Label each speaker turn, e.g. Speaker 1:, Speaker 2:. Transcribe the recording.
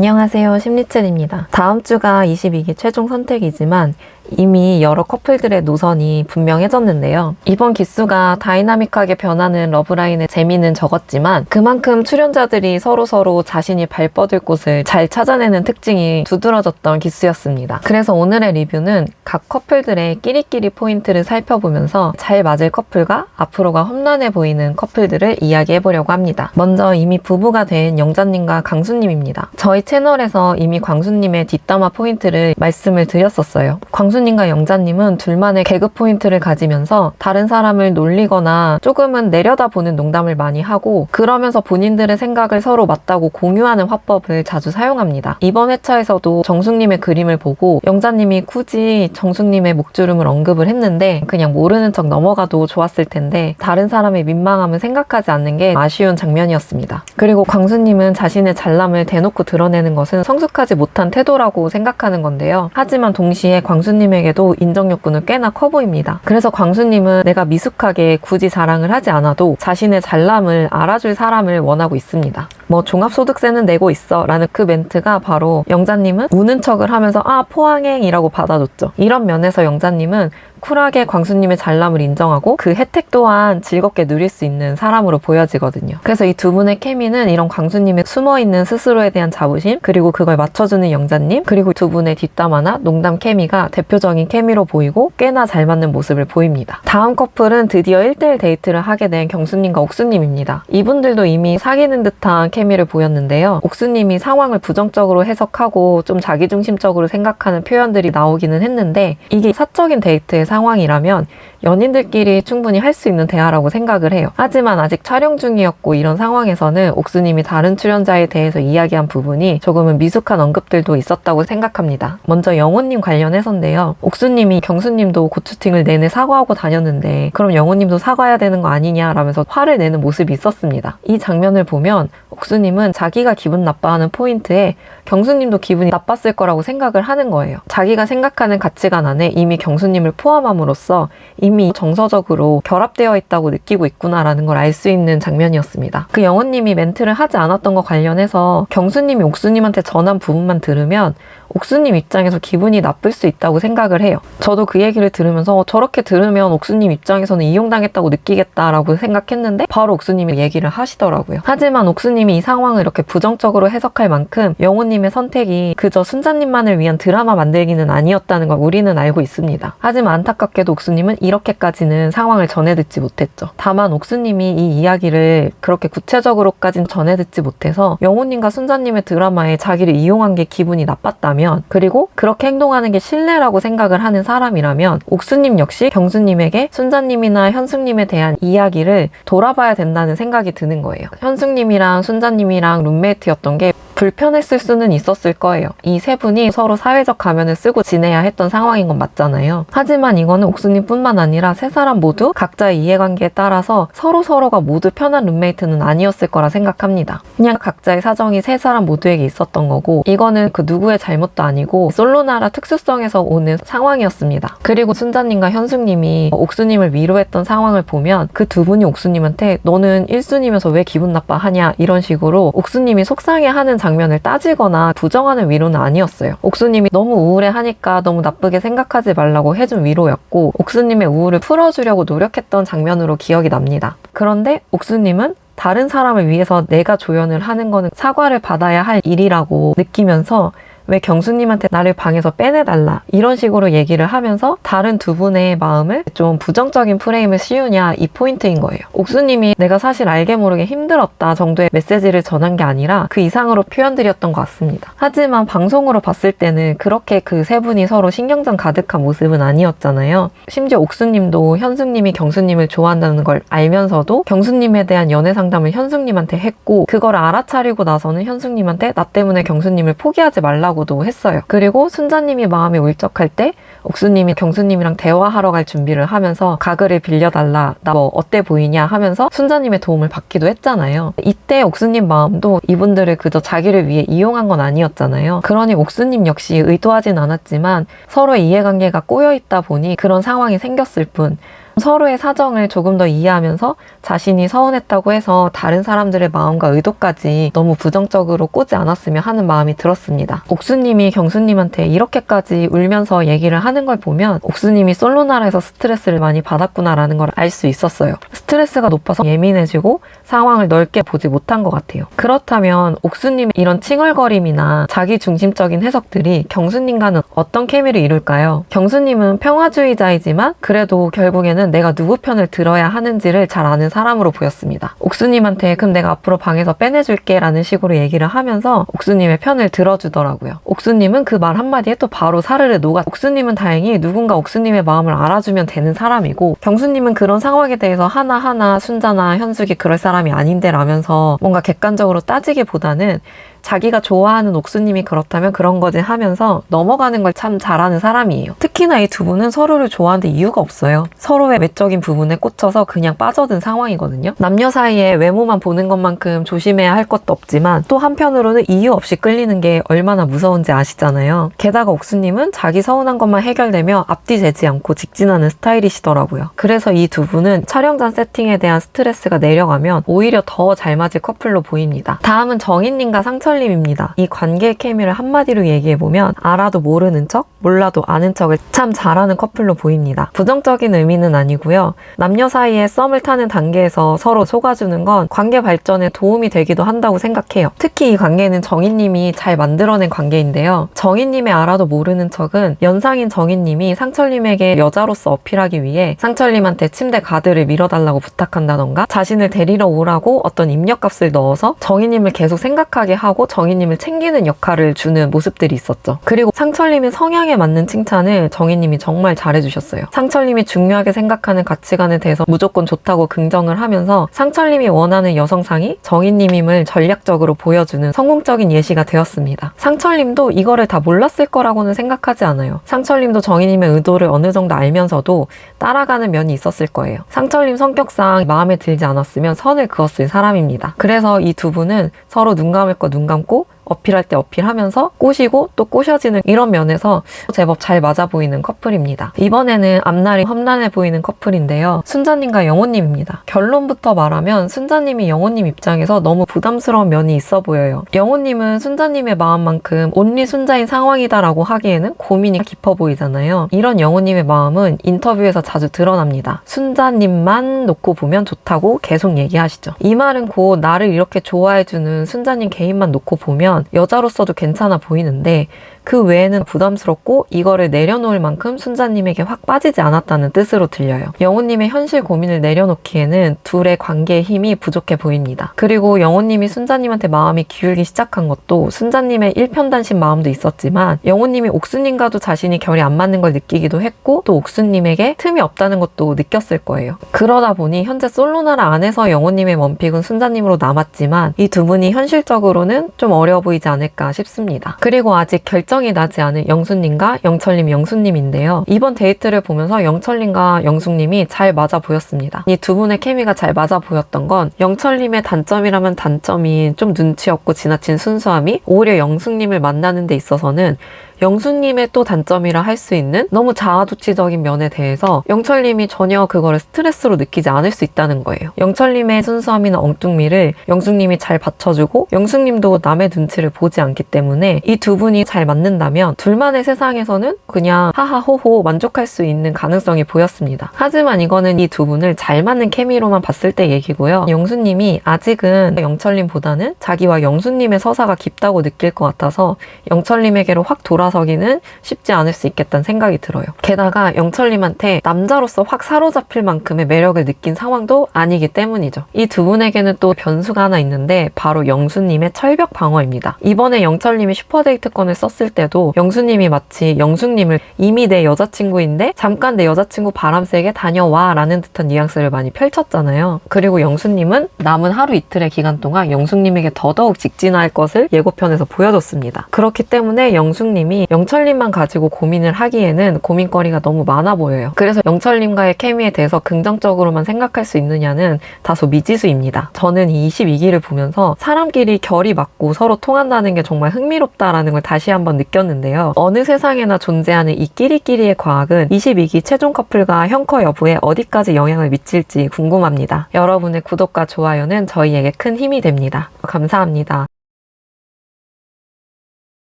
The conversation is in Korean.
Speaker 1: 안녕하세요, 심리첸입니다. 다음 주가 22기 최종 선택이지만 이미 여러 커플들의 노선이 분명해졌는데요. 이번 기수가 다이나믹하게 변하는 러브라인의 재미는 적었지만 그만큼 출연자들이 서로 자신이 발뻗을 곳을 잘 찾아내는 특징이 두드러졌던 기수였습니다. 그래서 오늘의 리뷰는 각 커플들의 끼리끼리 포인트를 살펴보면서 잘 맞을 커플과 앞으로가 험난해 보이는 커플들을 이야기해보려고 합니다. 먼저 이미 부부가 된 영자님과 강수님입니다. 저희 채널에서 이미 광수님의 뒷담화 포인트를 말씀을 드렸었어요. 광수님과 영자님은 둘만의 개그 포인트를 가지면서 다른 사람을 놀리거나 조금은 내려다보는 농담을 많이 하고 그러면서 본인들의 생각을 서로 맞다고 공유하는 화법을 자주 사용합니다. 이번 회차에서도 정숙님의 그림을 보고 영자님이 굳이 정숙님의 목주름을 언급을 했는데 그냥 모르는 척 넘어가도 좋았을 텐데 다른 사람의 민망함을 생각하지 않는 게 아쉬운 장면이었습니다. 그리고 광수님은 자신의 잘남을 대놓고 드러내는 것은 성숙하지 못한 태도라고 생각하는 건데요. 하지만 동시에 광수님에게도 인정 욕구는 꽤나 커 보입니다. 그래서 광수님은 내가 미숙하게 굳이 자랑을 하지 않아도 자신의 잘남을 알아줄 사람을 원하고 있습니다. 종합소득세는 내고 있어 라는 그 멘트가 바로 영자님은 우는 척을 하면서 포항행이라고 받아줬죠. 이런 면에서 영자님은 쿨하게 광수님의 잘남을 인정하고 그 혜택 또한 즐겁게 누릴 수 있는 사람으로 보여지거든요. 그래서 이 두 분의 케미는 이런 광수님의 숨어있는 스스로에 대한 자부심, 그리고 그걸 맞춰주는 영자님, 그리고 두 분의 뒷담화나 농담 케미가 대표적인 케미로 보이고 꽤나 잘 맞는 모습을 보입니다. 다음 커플은 드디어 1대1 데이트를 하게 된 경수님과 옥수님입니다. 이분들도 이미 사귀는 듯한 케미를 보였는데요. 옥수님이 상황을 부정적으로 해석하고 좀 자기중심적으로 생각하는 표현들이 나오기는 했는데 이게 사적인 데이트의 상황이라면 연인들끼리 충분히 할 수 있는 대화라고 생각을 해요. 하지만 아직 촬영 중이었고 이런 상황에서는 옥수님이 다른 출연자에 대해서 이야기한 부분이 조금은 미숙한 언급들도 있었다고 생각합니다. 먼저 영호님 관련해서인데요. 옥수님이 경수님도 고추팅을 내내 사과하고 다녔는데 그럼 영호님도 사과해야 되는 거 아니냐라면서 화를 내는 모습이 있었습니다. 이 장면을 보면 옥수님은 자기가 기분 나빠하는 포인트에 경수님도 기분이 나빴을 거라고 생각을 하는 거예요. 자기가 생각하는 가치관 안에 이미 경수님을 포함함으로써 이미 정서적으로 결합되어 있다고 느끼고 있구나라는 걸 알 수 있는 장면이었습니다. 그 영호님이 멘트를 하지 않았던 거 관련해서 경수님이 옥수님한테 전한 부분만 들으면 옥수님 입장에서 기분이 나쁠 수 있다고 생각을 해요. 저도 그 얘기를 들으면서 저렇게 들으면 옥수님 입장에서는 이용당했다고 느끼겠다라고 생각했는데 바로 옥수님이 얘기를 하시더라고요. 하지만 옥수님이 이 상황을 이렇게 부정적으로 해석할 만큼 영호님의 선택이 그저 순자님만을 위한 드라마 만들기는 아니었다는 걸 우리는 알고 있습니다. 하지만 안타깝게도 옥수님은 이렇게까지는 상황을 전해 듣지 못했죠. 다만 옥수님이 이 이야기를 그렇게 구체적으로까지는 전해 듣지 못해서 영호님과 순자님의 드라마에 자기를 이용한 게 기분이 나빴다면 그리고 그렇게 행동하는 게 신뢰라고 생각을 하는 사람이라면 옥수님 역시 경수님에게 순자님이나 현숙님에 대한 이야기를 돌아봐야 된다는 생각이 드는 거예요. 현숙님이랑 순자님이랑 룸메이트였던 게 불편했을 수는 있었을 거예요. 이 세 분이 서로 사회적 가면을 쓰고 지내야 했던 상황인 건 맞잖아요. 하지만 이거는 옥수님뿐만 아니라 세 사람 모두 각자의 이해관계에 따라서 서로가 모두 편한 룸메이트는 아니었을 거라 생각합니다. 그냥 각자의 사정이 세 사람 모두에게 있었던 거고 이거는 그 누구의 잘못도 아니고 솔로나라 특수성에서 오는 상황이었습니다. 그리고 순자님과 현숙님이 옥수님을 위로했던 상황을 보면 그 두 분이 옥수님한테 너는 1순위면서 왜 기분 나빠하냐 이런 식으로 옥수님이 속상해하는 장면을 따지거나 부정하는 위로는 아니었어요. 옥수님이 너무 우울해하니까 너무 나쁘게 생각하지 말라고 해준 위로였고 옥수님의 우울을 풀어주려고 노력했던 장면으로 기억이 납니다. 그런데 옥수님은 다른 사람을 위해서 내가 조연을 하는 거는 사과를 받아야 할 일이라고 느끼면서 왜 경수님한테 나를 방에서 빼내달라 이런 식으로 얘기를 하면서 다른 두 분의 마음을 좀 부정적인 프레임을 씌우냐 이 포인트인 거예요. 옥수님이 내가 사실 알게 모르게 힘들었다 정도의 메시지를 전한 게 아니라 그 이상으로 표현드렸던 것 같습니다. 하지만 방송으로 봤을 때는 그렇게 그 세 분이 서로 신경전 가득한 모습은 아니었잖아요. 심지어 옥수님도 현숙님이 경수님을 좋아한다는 걸 알면서도 경수님에 대한 연애 상담을 현숙님한테 했고 그걸 알아차리고 나서는 현숙님한테 나 때문에 경수님을 포기하지 말라고 도 했어요. 그리고 순자님이 마음이 울적할 때 옥수님이 경수님이랑 대화하러 갈 준비를 하면서 가글을 빌려달라 나 어때 보이냐 하면서 순자님의 도움을 받기도 했잖아요. 이때 옥수님 마음도 이분들을 그저 자기를 위해 이용한 건 아니었잖아요. 그러니 옥수님 역시 의도하진 않았지만 서로의 이해관계가 꼬여있다 보니 그런 상황이 생겼을 뿐 서로의 사정을 조금 더 이해하면서 자신이 서운했다고 해서 다른 사람들의 마음과 의도까지 너무 부정적으로 꼬지 않았으면 하는 마음이 들었습니다. 옥수님이 경수님한테 이렇게까지 울면서 얘기를 하는 걸 보면 옥수님이 솔로나라에서 스트레스를 많이 받았구나라는 걸 알 수 있었어요. 스트레스가 높아서 예민해지고 상황을 넓게 보지 못한 것 같아요. 그렇다면 옥수님의 이런 칭얼거림이나 자기 중심적인 해석들이 경수님과는 어떤 케미를 이룰까요? 경수님은 평화주의자이지만 그래도 결국에는 내가 누구 편을 들어야 하는지를 잘 아는 사람으로 보였습니다. 옥수님한테 그럼 내가 앞으로 방에서 빼내줄게 라는 식으로 얘기를 하면서 옥수님의 편을 들어주더라고요. 옥수님은 그 말 한마디에 또 바로 사르르 녹아. 옥수님은 다행히 누군가 옥수님의 마음을 알아주면 되는 사람이고, 경수님은 그런 상황에 대해서 하나하나 순자나 현숙이 그럴 사람이 아닌데 라면서 뭔가 객관적으로 따지기보다는 자기가 좋아하는 옥수님이 그렇다면 그런 거지 하면서 넘어가는 걸 참 잘하는 사람이에요. 특히나 이 두 분은 서로를 좋아하는데 이유가 없어요. 서로의 외적인 부분에 꽂혀서 그냥 빠져든 상황이거든요. 남녀 사이에 외모만 보는 것만큼 조심해야 할 것도 없지만 또 한편으로는 이유 없이 끌리는 게 얼마나 무서운지 아시잖아요. 게다가 옥수님은 자기 서운한 것만 해결되며 앞뒤 재지 않고 직진하는 스타일이시더라고요. 그래서 이 두 분은 촬영장 세팅에 대한 스트레스가 내려가면 오히려 더 잘 맞을 커플로 보입니다. 다음은 정인님과 상철님입니다. 이 관계의 케미를 한마디로 얘기해보면 알아도 모르는 척, 몰라도 아는 척을 참 잘하는 커플로 보입니다. 부정적인 의미는 아니고요. 남녀 사이에 썸을 타는 단계에서 서로 속아주는 건 관계 발전에 도움이 되기도 한다고 생각해요. 특히 이 관계는 정인님이 잘 만들어낸 관계인데요. 정인님의 알아도 모르는 척은 연상인 정인님이 상철님에게 여자로서 어필하기 위해 상철님한테 침대 가드를 밀어달라고 부탁한다던가 자신을 데리러 오라고 어떤 입력값을 넣어서 정인님을 계속 생각하게 하고 정인님을 챙기는 역할을 주는 모습들이 있었죠. 그리고 상철님의 성향에 맞는 칭찬을 정인님이 정말 잘해주셨어요. 상철님이 중요하게 생각하는 가치관에 대해서 무조건 좋다고 긍정을 하면서 상철님이 원하는 여성상이 정인님임을 전략적으로 보여주는 성공적인 예시가 되었습니다. 상철님도 이거를 다 몰랐을 거라고는 생각하지 않아요. 상철님도 정인님의 의도를 어느 정도 알면서도 따라가는 면이 있었을 거예요. 상철님 성격상 마음에 들지 않았으면 선을 그었을 사람입니다. 그래서 이 두 분은 서로 눈 감을 거 눈 감고 어필할 때 어필하면서 꼬시고 또 꼬셔지는 이런 면에서 제법 잘 맞아 보이는 커플입니다. 이번에는 앞날이 험난해 보이는 커플인데요. 순자님과 영호님입니다. 결론부터 말하면 순자님이 영호님 입장에서 너무 부담스러운 면이 있어 보여요. 영호님은 순자님의 마음만큼 온리 순자인 상황이다라고 하기에는 고민이 깊어 보이잖아요. 이런 영호님의 마음은 인터뷰에서 자주 드러납니다. 순자님만 놓고 보면 좋다고 계속 얘기하시죠. 이 말은 곧 나를 이렇게 좋아해주는 순자님 개인만 놓고 보면 여자로서도 괜찮아 보이는데 그 외에는 부담스럽고 이거를 내려놓을 만큼 순자님에게 확 빠지지 않았다는 뜻으로 들려요. 영호님의 현실 고민을 내려놓기에는 둘의 관계의 힘이 부족해 보입니다. 그리고 영호님이 순자님한테 마음이 기울기 시작한 것도 순자님의 일편단심 마음도 있었지만 영호님이 옥수님과도 자신이 결이 안 맞는 걸 느끼기도 했고 또 옥수님에게 틈이 없다는 것도 느꼈을 거예요. 그러다 보니 현재 솔로나라 안에서 영호님의 원픽은 순자님으로 남았지만 이 두 분이 현실적으로는 좀 어려워 보이지 않을까 싶습니다. 그리고 아직 결정이 나지 않은 영수님과 영철님, 영수님인데요. 이번 데이트를 보면서 영철님과 영숙님이 잘 맞아 보였습니다. 이 두 분의 케미가 잘 맞아 보였던 건 영철님의 단점이라면 단점이 좀 눈치 없고 지나친 순수함이 오히려 영숙님을 만나는 데 있어서는 영수님의 또 단점이라 할 수 있는 너무 자아도취적인 면에 대해서 영철님이 전혀 그거를 스트레스로 느끼지 않을 수 있다는 거예요. 영철님의 순수함이나 엉뚱미를 영숙님이 잘 받쳐주고 영숙님도 남의 눈치를 보지 않기 때문에 이 두 분이 잘 맞는다면 둘만의 세상에서는 그냥 하하호호 만족할 수 있는 가능성이 보였습니다. 하지만 이거는 이 두 분을 잘 맞는 케미로만 봤을 때 얘기고요. 영수님이 아직은 영철님보다는 자기와 영수님의 서사가 깊다고 느낄 것 같아서 영철님에게로 확 돌아서기는 쉽지 않을 수 있겠다는 생각이 들어요. 게다가 영철님한테 남자로서 확 사로잡힐 만큼의 매력을 느낀 상황도 아니기 때문이죠. 이 두 분에게는 또 변수가 하나 있는데 바로 영수님의 철벽 방어입니다. 이번에 영철님이 슈퍼데이트권을 썼을 때도 영수님이 마치 영숙님을 이미 내 여자친구인데 잠깐 내 여자친구 바람 세게 다녀와 라는 듯한 뉘앙스를 많이 펼쳤잖아요. 그리고 영수님은 남은 하루 이틀의 기간 동안 영숙님에게 더더욱 직진할 것을 예고편에서 보여줬습니다. 그렇기 때문에 영숙님이 사람이 영철님만 가지고 고민을 하기에는 고민거리가 너무 많아 보여요. 그래서 영철님과의 케미에 대해서 긍정적으로만 생각할 수 있느냐는 다소 미지수입니다. 저는 이 22기를 보면서 사람끼리 결이 맞고 서로 통한다는 게 정말 흥미롭다라는 걸 다시 한번 느꼈는데요. 어느 세상에나 존재하는 이 끼리끼리의 과학은 22기 최종 커플과 형커 여부에 어디까지 영향을 미칠지 궁금합니다. 여러분의 구독과 좋아요는 저희에게 큰 힘이 됩니다. 감사합니다.